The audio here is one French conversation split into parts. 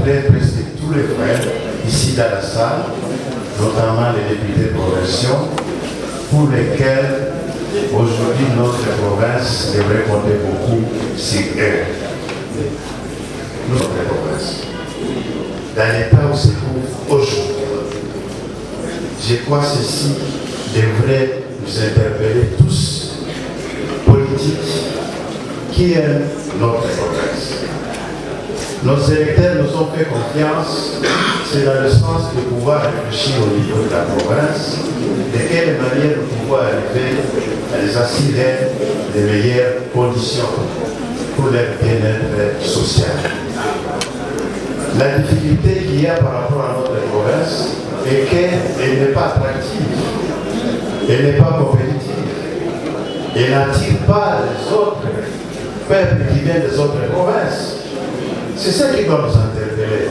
rencontré presque tous les frères ici dans la salle, notamment les députés provinciaux, pour lesquels aujourd'hui notre province devrait compter beaucoup sur eux. Notre province, dans l'état où se trouve aujourd'hui, je crois que ceci devrait nous interpeller tous, politiques, qui aiment notre province. Nos électeurs nous ont fait confiance, c'est dans le sens de pouvoir réfléchir au niveau de la province, de quelle manière nous pouvons arriver à les assurer les meilleures conditions pour leur bien-être social. La difficulté qu'il y a par rapport à notre province est qu'elle n'est pas attractive, elle n'est pas compétitive, elle n'attire pas les autres peuples qui viennent des autres provinces. C'est ça qui doit nous interpeller.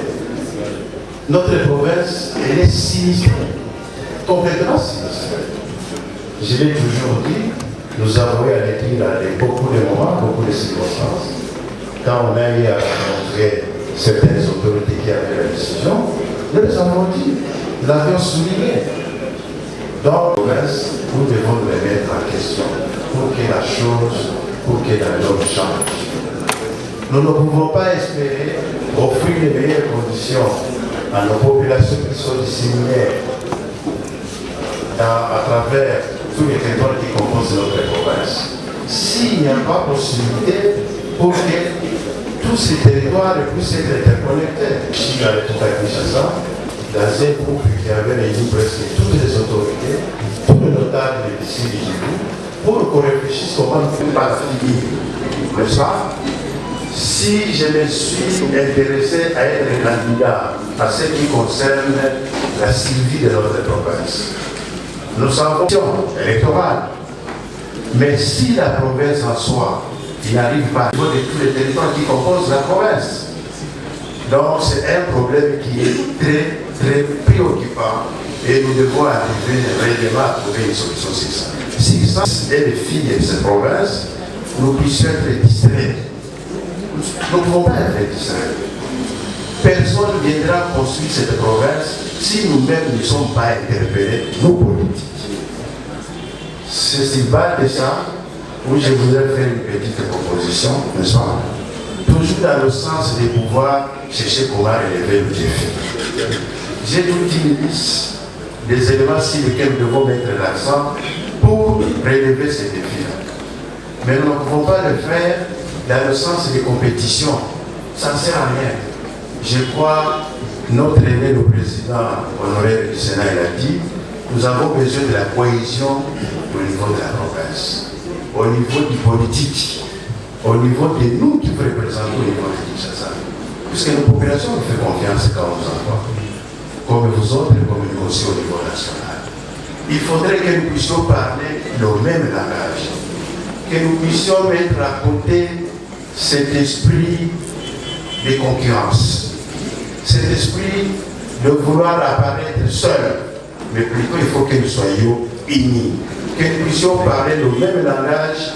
Notre province, elle est sinistrée, complètement sinistrée. Je l'ai toujours dit, nous avons eu à l'écrire à beaucoup de moments, beaucoup de circonstances. Quand on a eu à rencontrer certaines autorités qui avaient la décision, nous les avons dit, nous l'avions souligné. Dans la province, nous devons les mettre en question pour que la chose, pour que la norme change. Nous ne pouvons pas espérer offrir les meilleures conditions à nos populations qui sont disséminées à travers tous les territoires qui composent notre province. S'il n'y a pas possibilité pour que tous ces territoires puissent être interconnectés. Ici, à l'État de Kinshasa, dans un groupe qui avait réuni presque toutes les autorités, tous les notables d'ici du Djibouti, pour qu'on réfléchisse comment nous pouvons pas finir. N'est-ce pas? Si je me suis intéressé à être candidat à ce qui concerne la survie de notre province, nous avons une option électorale. Mais si la province en soi, il n'arrive pas au niveau de tous les territoires qui composent la province, donc c'est un problème qui est très, très préoccupant et nous devons arriver réellement à trouver une solution sur ça. Si ça est les filles de cette province, nous puissions être distraits. Nous ne pouvons pas être distraits. Personne ne viendra construire cette province si nous-mêmes ne sommes pas interpellés, nous politiques. C'est sur base de ça où je voudrais faire une petite proposition, n'est-ce pas? Toujours dans le sens de pouvoir chercher comment relever le défi. J'ai toute une liste des éléments sur lesquels nous devons mettre l'accent pour relever ces défis-là. Mais nous ne pouvons pas le faire dans le sens des compétitions. Ça ne sert à rien. Je crois, notre aîné, le président honoraire du Sénat, il a dit, nous avons besoin de la cohésion au niveau de la province, au niveau du politique, au niveau de nous qui vous représentons au niveau de Kinshasa. Puisque nos populations nous font confiance quand on nous entend, comme vous autres, comme nous aussi au niveau national. Il faudrait que nous puissions parler le même langage, que nous puissions mettre à côté cet esprit de concurrence, cet esprit de vouloir apparaître seul, mais plutôt il faut que nous soyons unis, que nous puissions parler le même langage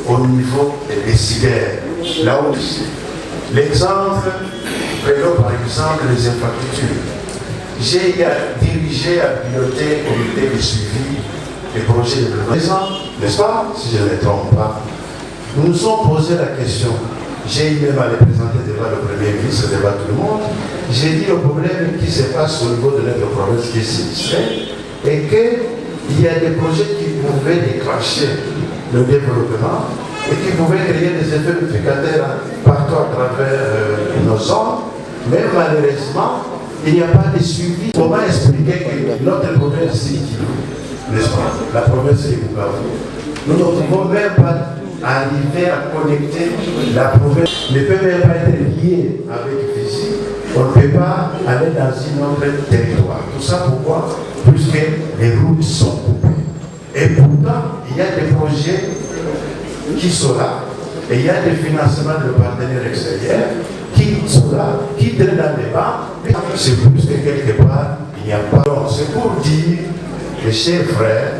au niveau des décideurs. Là où l'exemple, prenons par exemple les infrastructures. J'ai dirigé à piloter le comité de suivi des projets de développement, n'est-ce pas, si je ne me trompe pas. Nous nous sommes posé la question. J'ai eu même à les présenter devant le Premier ministre, devant tout le monde. J'ai dit le problème qui se passe au niveau de notre province qui est sinistrée et qu'il y a des projets qui pouvaient déclencher le développement et qui pouvaient créer des effets multiplicateurs partout à travers nos zones. Mais malheureusement, il n'y a pas de suivi. Comment expliquer que notre province est, n'est-ce pas, la province de Bukavu, nous ne pouvons même pas arriver à connecter la province, ne peut même pas être liée avec physique, on ne peut pas aller dans un autre territoire. Tout ça pourquoi? Puisque les routes sont coupées. Et pourtant, il y a des projets qui sont là, et il y a des financements de partenaires extérieurs qui sont là, qui traînent dans les bas. C'est plus que quelque part, il n'y a pas. Donc, c'est pour dire, mes chers frères,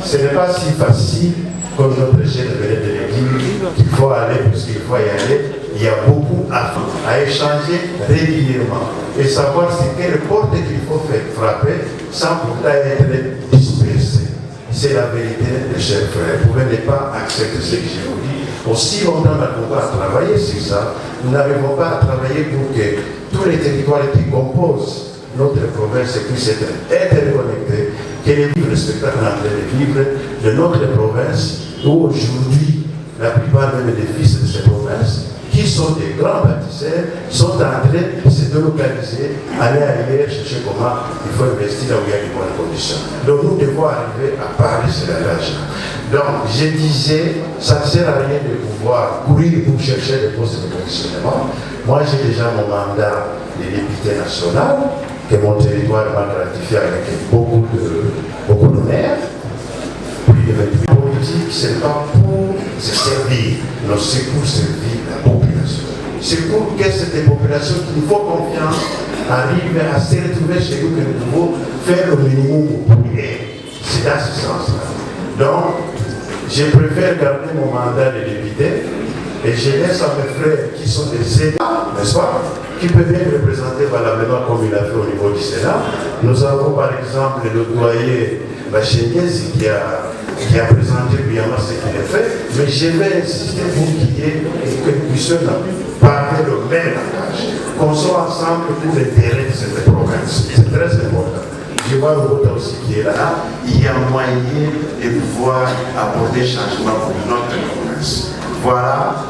ce n'est pas si facile comme notre chef venait de le dire, qu'il faut aller puisqu'il faut y aller, il y a beaucoup à échanger régulièrement et savoir c'est quelle porte qu'il faut faire frapper sans pourtant être dispersé. C'est la vérité, mes chers frères. Vous ne pouvez pas accepter ce que je vous dis. Aussi longtemps nous n'avons pas travaillé sur ça, nous n'arrivons pas à travailler pour que tous les territoires qui composent notre province puissent être interconnectés, que les vivres, le spectacle en train de vivre de notre province, où aujourd'hui, la plupart même des fils de ces provinces, qui sont des grands bâtisseurs, sont en train de se délocaliser, aller ailleurs, chercher comment il faut investir là où il y a de bonnes conditions. Donc nous devons arriver à parler de ce langage-là. Donc je disais, ça ne sert à rien de pouvoir courir pour chercher des postes de positionnement. Moi j'ai déjà mon mandat de député national, que mon territoire m'a gratifié avec beaucoup d'honneur. La politique, ce n'est pas pour se servir, non, c'est pour servir la population. C'est pour que cette population qui nous faut confiance arrive à se retrouver chez nous, que nous devons faire le minimum pour aider. C'est dans ce sens-là. Donc, je préfère garder mon mandat de député et je laisse à mes frères qui sont des États, n'est-ce pas, qui peuvent bien représenter valablement comme il a fait au niveau du Sénat. Nous avons par exemple le doyen Bachéniez qui a présenté brillamment ce qu'il a fait, mais je vais insister pour qu'il y ait et que nous puissions parler le même langage, qu'on soit ensemble pour l'intérêt de cette province. C'est très important. Je vois le vote aussi qui est là. Il y a moyen de pouvoir apporter changement pour notre province. Voilà.